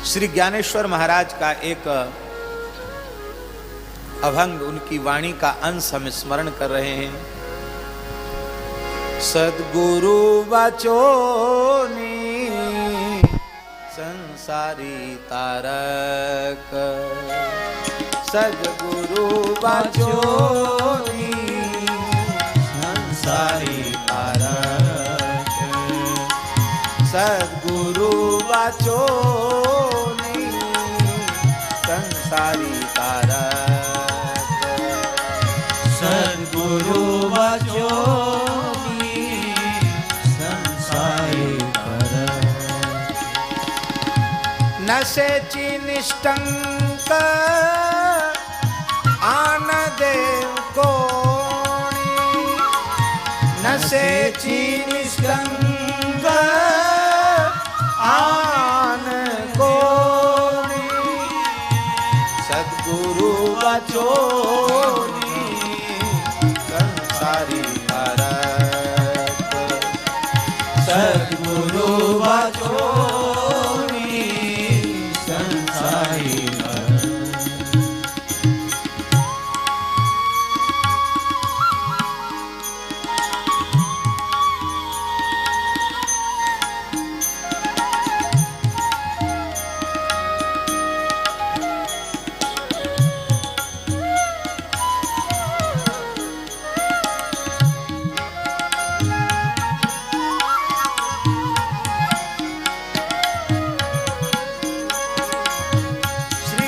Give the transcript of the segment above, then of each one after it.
श्री ज्ञानेश्वर महाराज का एक अभंग, उनकी वाणी का अंश हम स्मरण कर रहे हैं। सद्गुरु बचोनी संसारी तारक, सद्गुरु बचोनी संसारी तारक, सद्गुरु बचोनी संसारी तारक, सद्गुरु बचोनी संसारी तारक। नशेची निष्ठंक आन देव कोणी, नशेची निष्ठंक आन कोणी, सद्गुरु बचोनी संसारी तारक, सद्गुरु बचोनी संसारी तारक।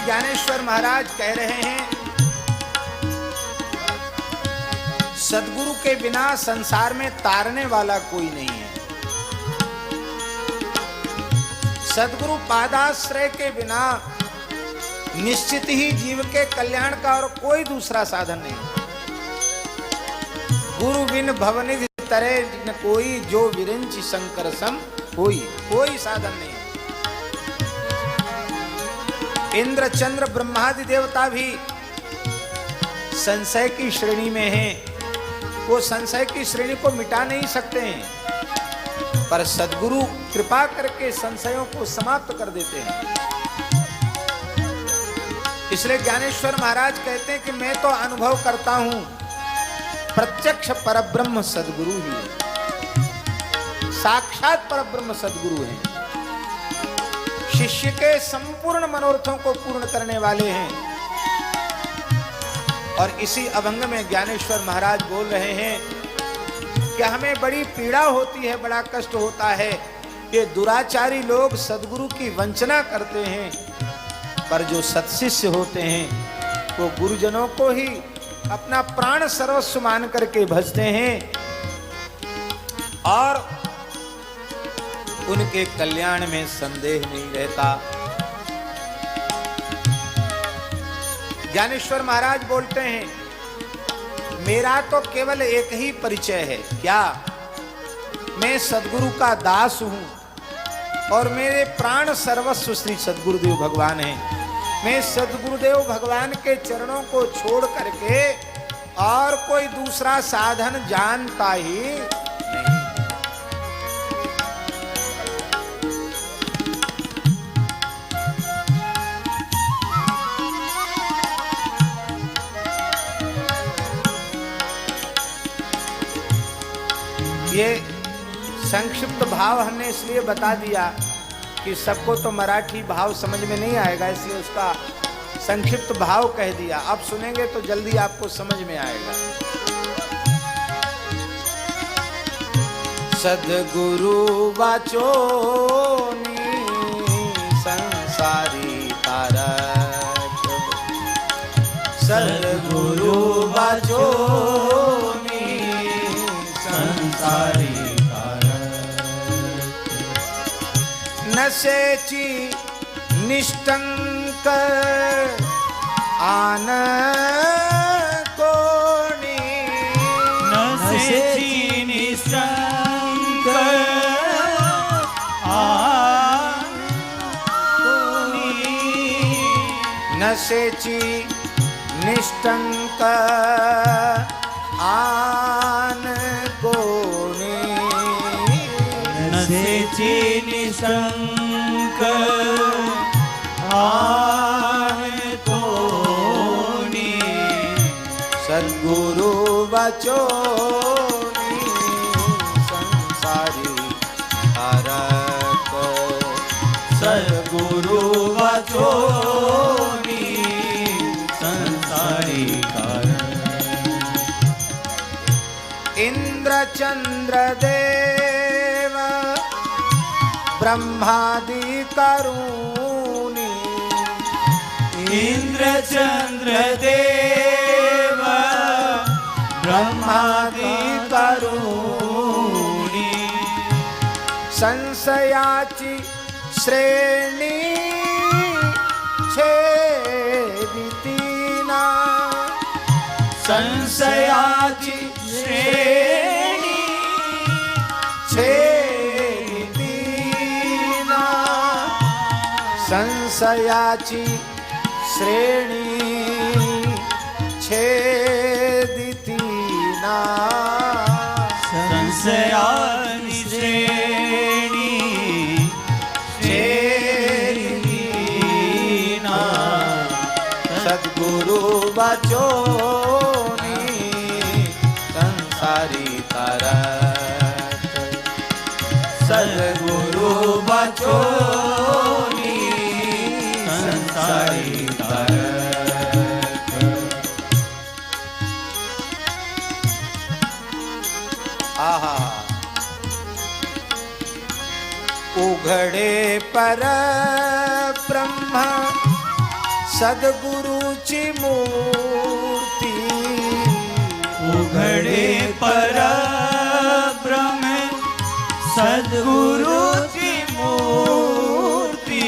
ज्ञानेश्वर महाराज कह रहे हैं, सद्गुरु के बिना संसार में तारने वाला कोई नहीं है। सद्गुरु पादाश्रय के बिना निश्चित ही जीव के कल्याण का और कोई दूसरा साधन नहीं। गुरु बिन भवनिधि तरे न कोई, जो विरिंचि शंकर सम कोई साधन नहीं। इंद्र चंद्र ब्रह्मादि देवता भी संशय की श्रेणी में हैं, वो संशय की श्रेणी को मिटा नहीं सकते हैं, पर सद्गुरु कृपा करके संशयों को समाप्त कर देते हैं। इसलिए ज्ञानेश्वर महाराज कहते हैं कि मैं तो अनुभव करता हूं प्रत्यक्ष परब्रह्म सद्गुरु ही है, साक्षात परब्रह्म सद्गुरु हैं, शिष्य के संपूर्ण मनोरथों को पूर्ण करने वाले हैं। और इसी अभंग में ज्ञानेश्वर महाराज बोल रहे हैं कि हमें बड़ी पीड़ा होती है, बड़ा कष्ट होता है कि दुराचारी लोग सद्गुरु की वंचना करते हैं, पर जो सत्शिष्य होते हैं वो गुरुजनों को ही अपना प्राण सर्वस्व मान करके भजते हैं और उनके कल्याण में संदेह नहीं रहता। ज्ञानेश्वर महाराज बोलते हैं, मेरा तो केवल एक ही परिचय है, क्या? मैं सद्गुरु का दास हूं और मेरे प्राण सर्वस्व श्री सद्गुरुदेव भगवान हैं। मैं सद्गुरुदेव भगवान के चरणों को छोड़ करके और कोई दूसरा साधन जानता ही नहीं। ये संक्षिप्त भाव हमने इसलिए बता दिया कि सबको तो मराठी भाव समझ में नहीं आएगा, इसलिए उसका संक्षिप्त भाव कह दिया। अब सुनेंगे तो जल्दी आपको समझ में आएगा। सद्गुरु बचोनी संसारी तारक, सद्गुरु बचोनी संसारी नशेची निष्ठंक आन कोणी, नशेची निष्ठंक आन कोणी, नशेची निष्ठंक आन कोणी, नशेची निष्ठंक આને તોની સદગુરુ વચોની સંસારી હરક સદગુરુ વચોની સંસારી કારણ ઇન્દ્ર ચંદ્ર દેવ બ્રહ્માદિ કરુણી ઇન્દ્ર ચંદ્ર દેવ બ્રહ્માદિ કરુણી સંશયાચી શ્રેણી છેદિતીના સંશયાચી શ્રેણી છેદિતીના સંશયાચી શ્રેણી છેદિતીના સંશયાની શ્રેણી છેદિતીના સદગુરુ બચોની સંસારી તારક સદગુરુ બચોની સંસારી તારક આહા ઉઘડે પર બ્રહ્મ સદગુરુચી મૂર્તિ ઉઘડે પર બ્રહ્મ सद्गुरु की मूर्ति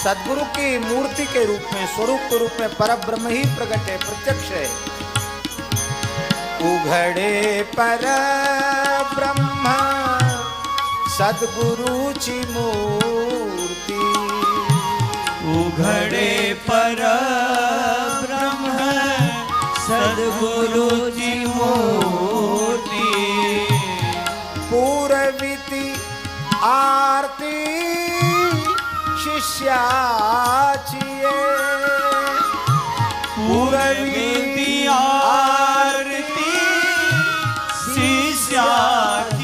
सदगुरु की मूर्ति के रूप में स्वरूप के रूप में पर ब्रह्म ही प्रकट है प्रत्यक्ष है उघड़े पर ब्रह्म सदगुरु की मूर्ति उघड़े पर ब्रह्म सद्गुरु की मूर्ति पूर्विति आरती शिष्याचिए पूर्विति आरती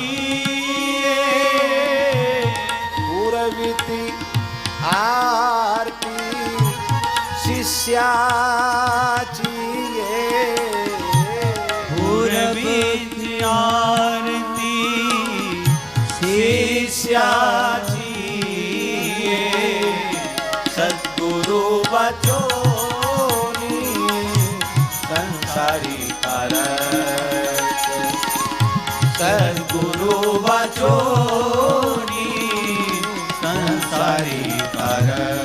शिष्याचिए पूर्विति आरती शिष्याचिए पूर्विति आरती शिष्याचिए सद्गुरु बचोनी संसारी तारक सद्गुरु बचोनी संसारी तारक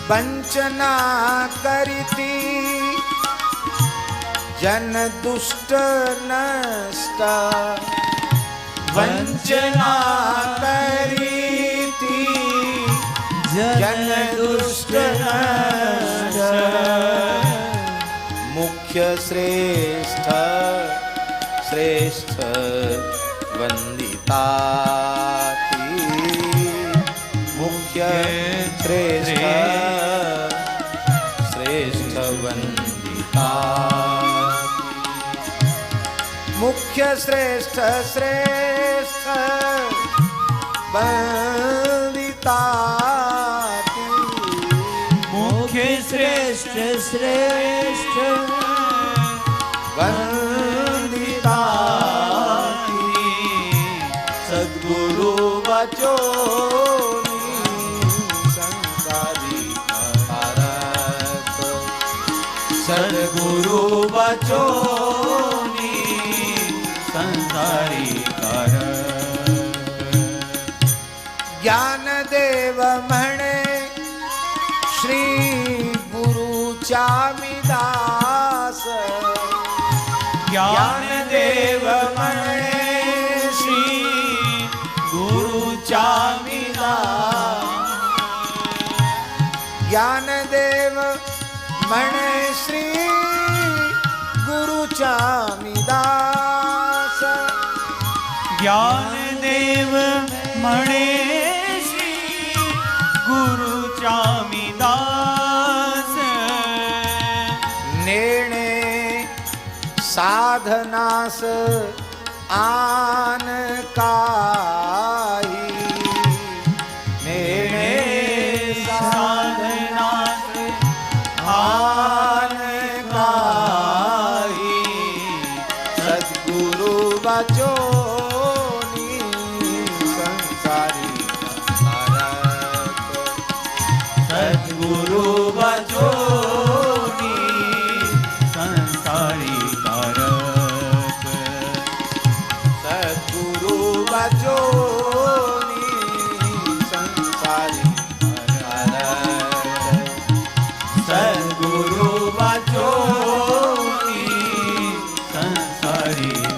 वंचना करती जन दुष्ट नष्ट वंचना करती जन दुष्ट नष्ट मुख्य श्रेष्ठ श्रेष्ठ वंदिता मुख्य श्रेष्ठ श्रेष्ठ वंदिता मुख्य श्रेष्ठ श्रेष्ठ वंदिता मुख्य श्रेष्ठ श्रेष्ठ वंदिता सद्गुरु बचोनी संसारी तारक सद्गुरु बचोनी संसारी तारक ज्ञान देव मणे श्री गुरु चामिदास ज्ञान देव मणे श्री गुरु चामिदास ज्ञान देव मणे श्री ચામીદાસ જ્ઞાન દેવ મળે શ્રી ગુરુ ચામીદાસ નેણે સાધનાસ આન કાહી નેણે સાધનાસ આન કાહી સદગુરુ બચોની સંસારી સદગુરુ બચોની સંસારી તારક સદગુરુ બચોની સંસારી સદગુરુ બચોની સંસારી